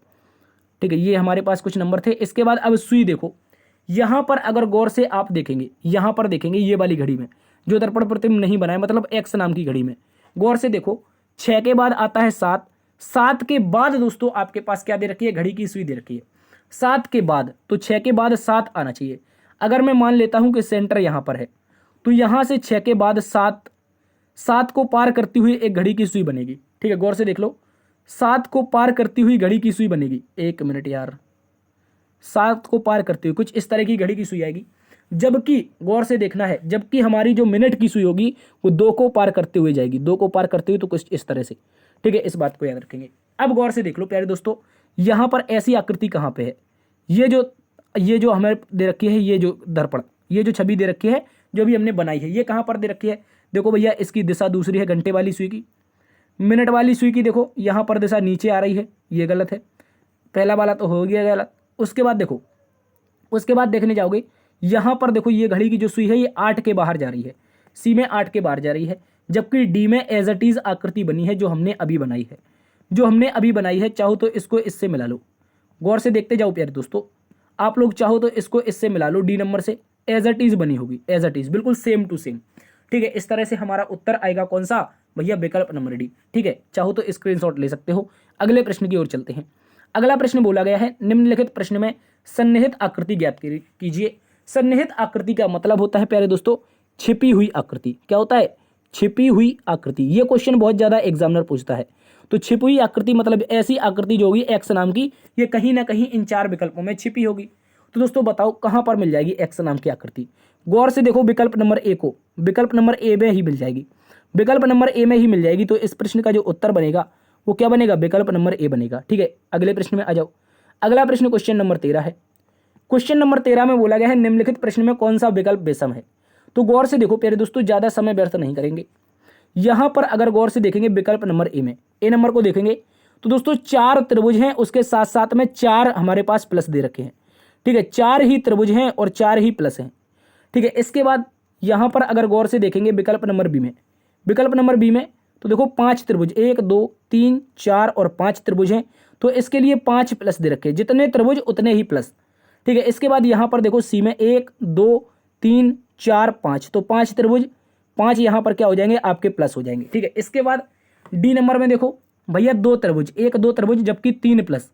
ठीक है, ये हमारे पास कुछ नंबर थे। इसके बाद अब सुई देखो, यहाँ पर अगर गौर से आप देखेंगे, यहाँ पर देखेंगे ये वाली घड़ी में जो दर्पण प्रतिबिंब नहीं बनाए, मतलब एक्स नाम की घड़ी में गौर से देखो, 6 के बाद आता है 7, 7 के बाद दोस्तों आपके पास क्या दे रखी है, घड़ी की सुई दे रखी है 7 के बाद, तो 6 के बाद 7 आना चाहिए। अगर मैं मान लेता हूं कि सेंटर यहाँ पर है तो यहाँ से 6 के बाद 7 को पार करती हुई एक घड़ी की सुई बनेगी। ठीक है, गौर से देख लो, 7 को पार करती हुई घड़ी की सुई बनेगी। 1 मिनट यार, 7 को पार करती हुई कुछ इस तरह की घड़ी की सुई आएगी। जबकि गौर से देखना है, जबकि हमारी जो मिनट की सुई होगी वो 2 को पार करते हुए जाएगी, 2 को पार करते हुए, तो कुछ इस तरह से। ठीक है, इस बात को याद रखेंगे। अब गौर से देख लो प्यारे दोस्तों, यहाँ पर ऐसी आकृति कहाँ पे है, ये जो हमें दे रखी है, ये जो दर्पण, ये जो छवि दे रखी है जो भी हमने बनाई है, ये कहाँ पर दे रखी है। देखो भैया, इसकी दिशा दूसरी है घंटे वाली सुई की, मिनट वाली सुई की देखो यहाँ पर दिशा नीचे आ रही है, ये गलत है। पहला वाला तो हो गया गलत। उसके बाद देखो, उसके बाद देखने जाओगे यहाँ पर देखो, ये घड़ी की जो सुई है ये 8 के बाहर जा रही है, सी में 8 के बाहर जा रही है, जबकि डी में एज इट इज आकृति बनी है जो हमने अभी बनाई है, चाहो तो इसको इससे मिला लो। गौर से देखते जाओ प्यारे दोस्तों, आप लोग चाहो तो इसको इससे मिला लो, डी नंबर से एज इट इज बनी होगी, एज इट इज बिल्कुल सेम टू सेम। ठीक है, इस तरह से हमारा उत्तर आएगा कौन सा भैया, विकल्प नंबर डी। ठीक है, चाहो तो स्क्रीनशॉट ले सकते हो। अगले प्रश्न की ओर चलते हैं। अगला प्रश्न बोला गया है, निम्नलिखित प्रश्न में सन्निहित आकृति ज्ञात कीजिए। सन्निहित आकृति का मतलब होता है प्यारे दोस्तों छिपी हुई आकृति। क्या होता है, छिपी हुई आकृति। ये क्वेश्चन बहुत ज्यादा एग्जामिनर पूछता है। तो छिपी हुई आकृति मतलब ऐसी आकृति जो होगी एक्स नाम की, ये कहीं ना कहीं इन 4 विकल्पों में छिपी होगी। तो दोस्तों बताओ कहां पर मिल जाएगी एक्स नाम की आकृति। गौर से देखो, विकल्प नंबर ए को, विकल्प नंबर ए में ही मिल जाएगी, विकल्प नंबर ए में ही मिल जाएगी। तो इस प्रश्न का जो उत्तर बनेगा वो क्या बनेगा, विकल्प नंबर ए बनेगा। ठीक है, अगले प्रश्न में आ जाओ। अगला प्रश्न क्वेश्चन नंबर 13 है। क्वेश्चन नंबर 13 में बोला गया है, निम्नलिखित प्रश्न में कौन सा विकल्प विषम है। तो गौर से देखो प्यारे दोस्तों, ज्यादा समय व्यर्थ नहीं करेंगे। यहां पर अगर गौर से देखेंगे विकल्प नंबर ए में, ए नंबर को देखेंगे तो दोस्तों 4 त्रिभुज हैं, उसके साथ साथ में 4 हमारे पास प्लस दे रखे हैं। ठीक है, 4 ही त्रिभुज हैं और 4 ही प्लस हैं। ठीक है, इसके बाद यहां पर अगर गौर से देखेंगे विकल्प नंबर बी में, विकल्प नंबर बी में तो देखो 5 त्रिभुज, 1 2 3 4 और 5 त्रिभुज हैं। तो इसके लिए 5 प्लस दे रखे हैं, जितने त्रिभुज उतने ही प्लस। ठीक है, इसके बाद यहां पर देखो सी में 1 2 3 4 5, तो 5 त्रिभुज, 5 यहां पर क्या हो जाएंगे आपके प्लस हो जाएंगे। ठीक है, इसके बाद डी नंबर में देखो भैया 2 त्रिभुज, 1 2 त्रिभुज जबकि 3 प्लस,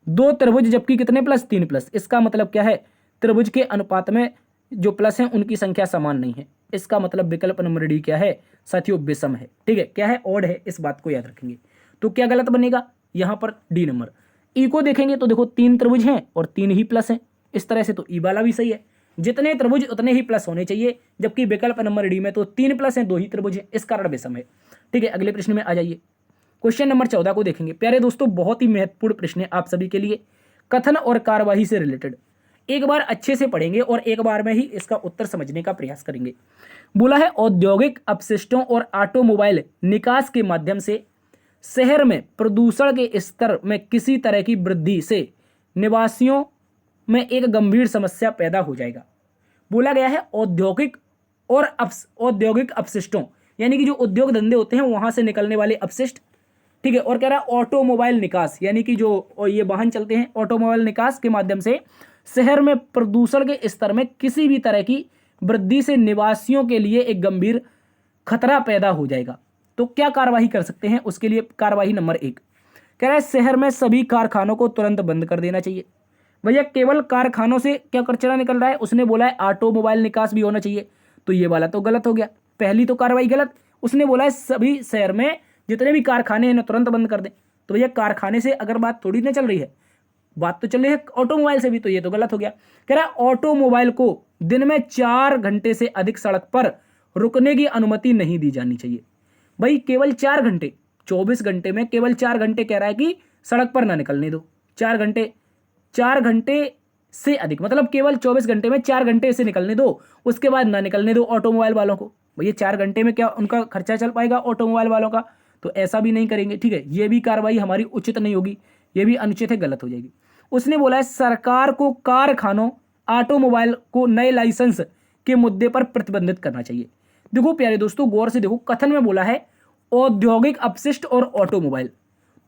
2 त्रिभुज जबकि कितने प्लस, 3 प्लस। इसका मतलब क्या है, त्रिभुज के अनुपात में जो प्लस हैं उनकी संख्या समान नहीं है। इसका मतलब विकल्प नंबर डी क्या है साथियों, विषम है। ठीक है, क्या है, ऑड है। इस बात को याद रखेंगे। तो क्या गलत बनेगा यहां पर, डी नंबर। ई को देखेंगे तो देखो 3 त्रिभुज हैं और 3 ही प्लस हैं, इस तरह से तो ई वाला भी सही है, जितने त्रिभुज उतने ही प्लस होने चाहिए, जबकि विकल्प नंबर डी में तो 3 प्लस हैं, 2 ही त्रिभुज हैं, इस कारण विषम है। ठीक है, अगले प्रश्न में आ जाइए। क्वेश्चन नंबर 14 को देखेंगे। प्यारे दोस्तों बहुत ही महत्वपूर्ण प्रश्न है आप सभी के लिए, कथन और कार्यवाही से रिलेटेड। एक बार अच्छे से पढ़ेंगे और एक बार में ही इसका उत्तर समझने का प्रयास करेंगे। बोला है, औद्योगिक अपशिष्टों और ऑटोमोबाइल निकास के माध्यम से शहर में प्रदूषण के स्तर में किसी तरह की वृद्धि से निवासियों में एक गंभीर समस्या पैदा हो जाएगा। बोला गया है औद्योगिक अपशिष्टों, यानी कि जो उद्योग धंधे होते हैं वहां से निकलने वाले अपशिष्ट। ठीक है, और कह रहा है ऑटोमोबाइल निकास, यानी कि जो ये वाहन चलते हैं, ऑटोमोबाइल निकास के माध्यम से शहर में प्रदूषण के स्तर में किसी भी तरह की वृद्धि से निवासियों के लिए एक गंभीर खतरा पैदा हो जाएगा। तो क्या कार्यवाही कर सकते हैं, उसके लिए कार्यवाही नंबर 1 कह रहा है, शहर में सभी कारखानों को तुरंत बंद कर देना चाहिए। भैया केवल कारखानों से क्या कचरा निकल रहा है, उसने बोला है ऑटोमोबाइल निकास भी होना चाहिए, तो ये वाला तो गलत हो गया, पहली तो कार्रवाई गलत। उसने बोला है सभी शहर में जितने भी कारखाने हैं ना तुरंत बंद कर दें। तो भैया कारखाने से अगर बात थोड़ी ना चल रही है, बात तो चल रही है ऑटोमोबाइल से भी, तो ये तो गलत हो गया। कह रहा है ऑटोमोबाइल को दिन में 4 घंटे से अधिक सड़क पर रुकने की अनुमति नहीं दी जानी चाहिए। भाई केवल 4 घंटे, 24 घंटे में केवल 4 घंटे कह रहा है कि सड़क पर ना निकलने दो। 4 घंटे, 4 घंटे से अधिक मतलब केवल 24 घंटे में 4 घंटे से निकलने दो, उसके बाद ना निकलने दो ऑटोमोबाइल वालों को। भैया 4 घंटे में क्या उनका खर्चा चल पाएगा ऑटोमोबाइल वालों का? तो ऐसा भी नहीं करेंगे, ठीक है। ये भी कार्रवाई हमारी उचित नहीं होगी, ये भी अनुचित है, गलत हो जाएगी। उसने बोला है सरकार को कारखानों ऑटोमोबाइल को नए लाइसेंस के मुद्दे पर प्रतिबंधित करना चाहिए। देखो प्यारे दोस्तों, गौर से देखो, कथन में बोला है औद्योगिक अपशिष्ट और ऑटोमोबाइल,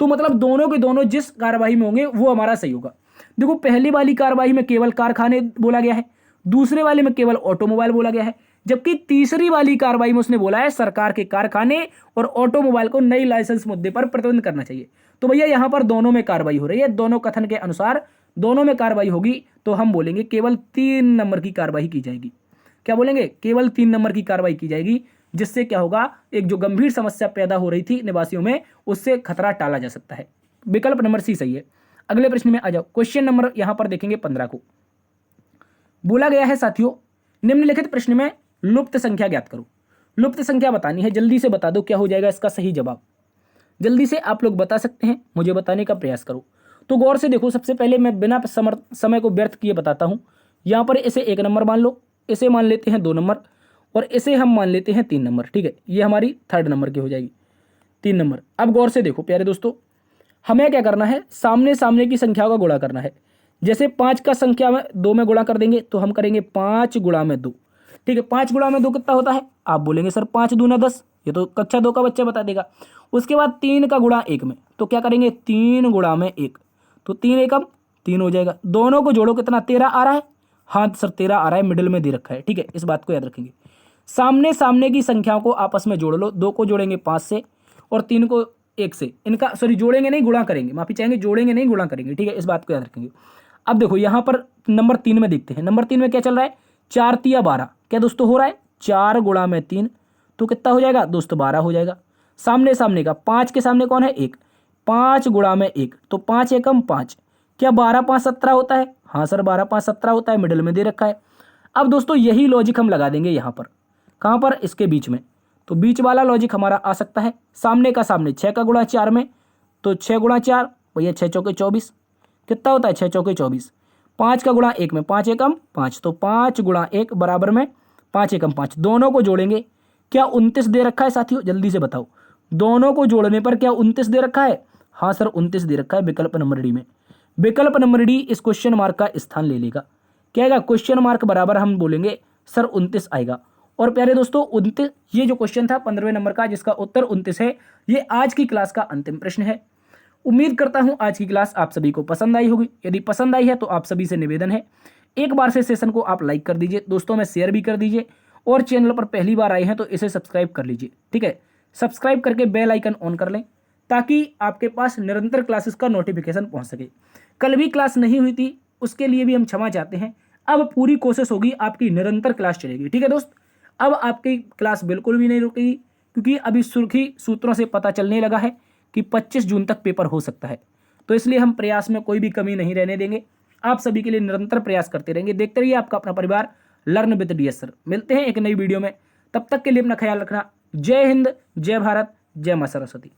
तो मतलब दोनों के दोनों जिस कार्रवाई में होंगे वो हमारा सही होगा। देखो पहली वाली कार्रवाई में केवल कारखाने बोला गया है, दूसरे वाले में केवल ऑटोमोबाइल बोला गया है, जबकि तीसरी वाली कार्रवाई में उसने बोला है सरकार के कारखाने और ऑटोमोबाइल को नई लाइसेंस मुद्दे पर प्रतिबंध करना चाहिए। तो भैया यहां पर दोनों में कार्रवाई हो रही है, दोनों कथन के अनुसार दोनों में कार्रवाई होगी, तो हम बोलेंगे केवल 3 नंबर की कार्रवाई की जाएगी। क्या बोलेंगे? केवल 3 नंबर की कार्रवाई की जाएगी, जिससे क्या होगा, एक जो गंभीर समस्या पैदा हो रही थी निवासियों में, उससे खतरा टाला जा सकता है। विकल्प नंबर सी सही है। अगले प्रश्न में आ जाओ। क्वेश्चन नंबर यहां पर देखेंगे 15 को। बोला गया है साथियों, निम्नलिखित प्रश्न में लुप्त संख्या ज्ञात करो। लुप्त संख्या बतानी है, जल्दी से बता दो क्या हो जाएगा इसका सही जवाब। जल्दी से आप लोग बता सकते हैं, मुझे बताने का प्रयास करो। तो गौर से देखो, सबसे पहले मैं बिना समय को व्यर्थ किए बताता हूं। यहां पर इसे 1 नंबर मान लो, इसे मान लेते हैं 2 नंबर, और इसे हम मान लेते हैं 3 नंबर, ठीक है। ये हमारी 3rd नंबर की हो जाएगी, 3 नंबर। अब गौर से देखो प्यारे दोस्तों, हमें क्या करना है, सामने सामने की संख्याओं का गुणा करना है। जैसे 5 का संख्या में 2 में गुणा कर देंगे तो हम करेंगे 5 गुणा में 2, ठीक है। 5 गुणा में 2 कितना होता है? आप बोलेंगे सर 5 दूना 10, ये तो कक्षा 2 का बच्चा बता देगा। उसके बाद 3 का गुणा 1 में, तो क्या करेंगे 3 गुणा में 1, तो 3 एकम 3 हो जाएगा। दोनों को जोड़ो, कितना 13 आ रहा है? हाँ सर 13 आ रहा है, मिडिल में दे रखा है, ठीक है। इस बात को याद रखेंगे। सामने सामने की संख्याओं को आपस में जोड़ लो, 2 को जोड़ेंगे 5 से और 3 को 1 से। इनका सॉरी जोड़ेंगे नहीं, गुणा करेंगे, माफी चाहेंगे, जोड़ेंगे नहीं गुणा करेंगे, ठीक है। इस बात को याद रखेंगे। अब देखो यहां पर नंबर 3 में देखते हैं। नंबर 3 में क्या चल रहा है? 4 तिया 12, क्या दोस्तों हो रहा है? 4 गुणा में 3, तो कितना हो जाएगा दोस्तों? 12 हो जाएगा। सामने सामने का 5 के सामने कौन है? 1, 5 गुणा में 1, तो 5 एकम 5, क्या 12 5 17 होता है? हाँ सर 12 5 17 होता है, मिडिल में दे रखा है। अब दोस्तों यही लॉजिक हम लगा देंगे यहाँ पर, कहाँ पर? इसके बीच में। तो बीच वाला लॉजिक हमारा आ सकता है, सामने का सामने 6 का गुणा 4 में, तो 6 गुणा 4 भैया 6 चौके 24, कितना होता है? 6 चौके 24। 5 का गुणा 1 में, 5 एकम 5, तो 5 गुणा 1 बराबर में 5 एकम 5। दोनों को जोड़ेंगे, क्या 29 दे रखा है साथियों? जल्दी से बताओ, दोनों को जोड़ने पर क्या 29 दे रखा है? हाँ सर 29 दे रखा है, विकल्प नंबर डी में। विकल्प नंबर डी इस क्वेश्चन मार्क का स्थान ले लेगा। क्या आएगा? क्वेश्चन मार्क बराबर हम बोलेंगे सर 29 आएगा। और प्यारे दोस्तों 29, ये जो क्वेश्चन था 15वें नंबर का जिसका उत्तर 29 है, ये आज की क्लास का अंतिम प्रश्न है। उम्मीद करता हूं आज की क्लास आप सभी को पसंद आई होगी। यदि पसंद आई है तो आप सभी से निवेदन है, एक बार से सेशन को आप लाइक कर दीजिए, दोस्तों में शेयर भी कर दीजिए, और चैनल पर पहली बार आए हैं तो इसे सब्सक्राइब कर लीजिए, ठीक है। सब्सक्राइब करके बेल आइकन ऑन कर लें ताकि आपके पास निरंतर क्लासेस का नोटिफिकेशन पहुंच सके। कल भी क्लास नहीं हुई थी, उसके लिए भी हम क्षमा चाहते हैं। अब पूरी कोशिश होगी आपकी निरंतर क्लास चलेगी, ठीक है दोस्त। अब आपकी क्लास बिल्कुल भी नहीं रुकेगी, क्योंकि अभी सुर्खी सूत्रों से पता चलने लगा है कि 25 जून तक पेपर हो सकता है, तो इसलिए हम प्रयास में कोई भी कमी नहीं रहने देंगे। आप सभी के लिए निरंतर प्रयास करते रहेंगे। देखते रहिए आपका अपना परिवार लर्न विद डीएस सर। मिलते हैं एक नई वीडियो में, तब तक के लिए अपना ख्याल रखना। जय हिंद, जय भारत, जय मां सरस्वती।